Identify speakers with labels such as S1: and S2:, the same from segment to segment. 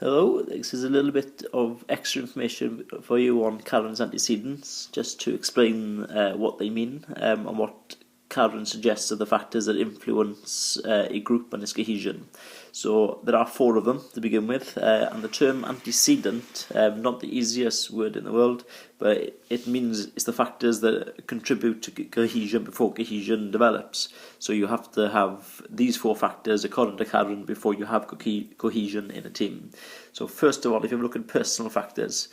S1: Hello, this is a little bit of extra information for you on Carrons Antecedents, just to explain what they mean and what Carron suggests are the factors that influence a group and its cohesion. So there are 4 of them to begin with, and the term antecedent, not the easiest word in the world, but it means it's the factors that contribute to cohesion before cohesion develops. So you have to have these 4 factors, according to Carron, before you have cohesion in a team. So first of all, if you look at personal factors,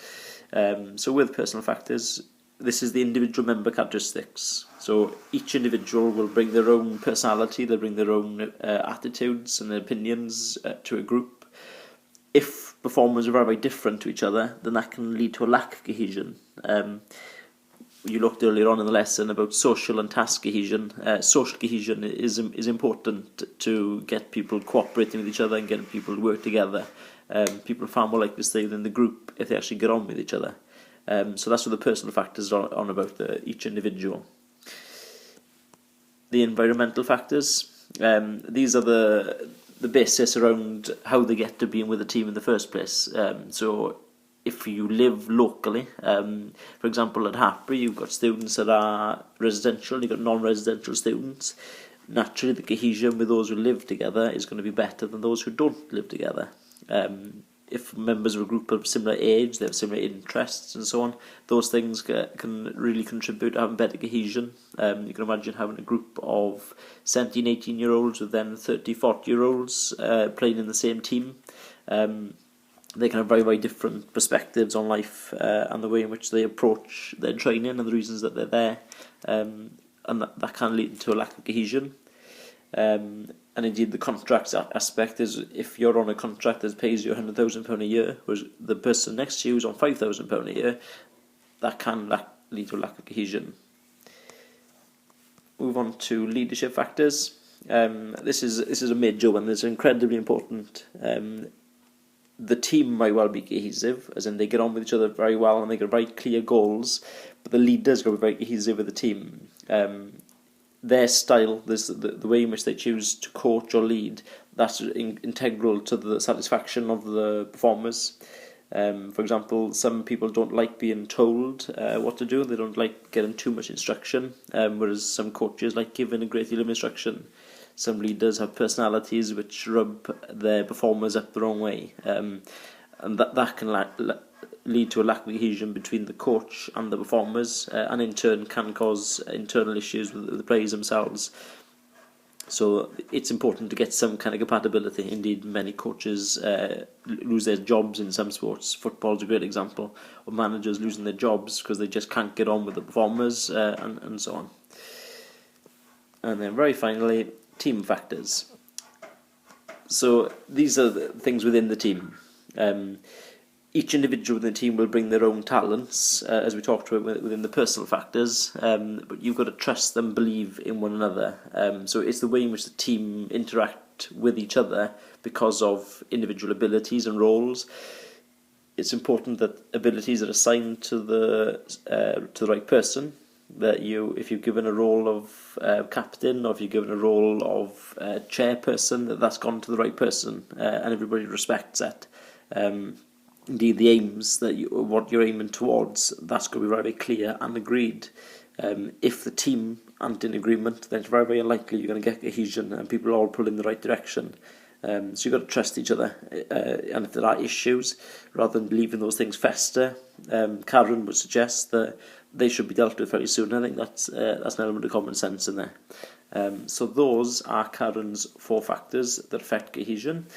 S1: so with personal factors, this is the individual member characteristics. So each individual will bring their own personality, they'll bring their own attitudes and their opinions to a group. If performers are very different to each other, then that can lead to a lack of cohesion. You looked earlier on in the lesson about social and task cohesion. Social cohesion is important to get people cooperating with each other and getting people to work together. People are far more likely to stay within the group if they actually get on with each other. So that's what the personal factors are on about each individual. The environmental factors, these are the basis around how they get to being with the team in the first place. So if you live locally, for example at Hartpury, you've got students that are residential, you've got non-residential students. Naturally the cohesion with those who live together is going to be better than those who don't live together. If members of a group of similar age, they have similar interests and so on, those things can really contribute to having better cohesion. You can imagine having a group of 17, 18-year-olds with then 30, 40-year-olds playing in the same team. They can have very, very different perspectives on life and the way in which they approach their training and the reasons that they're there. And that can lead to a lack of cohesion. And indeed the contract aspect is, if you're on a contract that pays you £100,000 a year, whereas the person next to you is on £5,000 a year, that can lead to a lack of cohesion. Move on to leadership factors. This is a major one. It's incredibly important. The team might well be cohesive, as in they get on with each other very well and they get very clear goals, but the leaders got to be very cohesive with the team. Their style, the way in which they choose to coach or lead, that's integral to the satisfaction of the performers. For example, some people don't like being told what to do. They don't like getting too much instruction, whereas some coaches like giving a great deal of instruction. Some leaders have personalities which rub their performers up the wrong way, and that can lead to a lack of cohesion between the coach and the performers, and in turn can cause internal issues with the players themselves. So it's important to get some kind of compatibility. Indeed, many coaches lose their jobs in some sports. Football is a great example of managers losing their jobs because they just can't get on with the performers, and so on. And then very finally, team factors. So these are the things within the team. Each individual within the team will bring their own talents, as we talked about within the personal factors, but you've got to trust them, believe in one another. So it's the way in which the team interact with each other because of individual abilities and roles. It's important that abilities are assigned to the right person. That if you're given a role of captain, or if you're given a role of chairperson, that's gone to the right person, and everybody respects that. Indeed, the aims what you're aiming towards, that's going to be very, very clear and agreed. If the team aren't in agreement, then it's very, very unlikely you're going to get cohesion and people all pull in the right direction. So you've got to trust each other, and if there are issues, rather than leaving those things fester, Carron would suggest that they should be dealt with very soon. I think that's an element of common sense in there. So those are Carron's 4 factors that affect cohesion.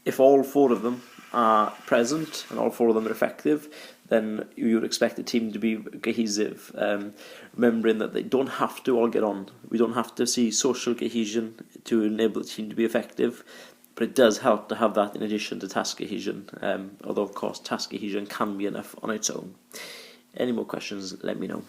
S1: If all 4 of them are present and all 4 of them are effective, then you would expect the team to be cohesive, remembering that they don't have to all get on. We don't have to see social cohesion to enable the team to be effective, but it does help to have that in addition to task cohesion, although of course task cohesion can be enough on its own. Any more questions, let me know.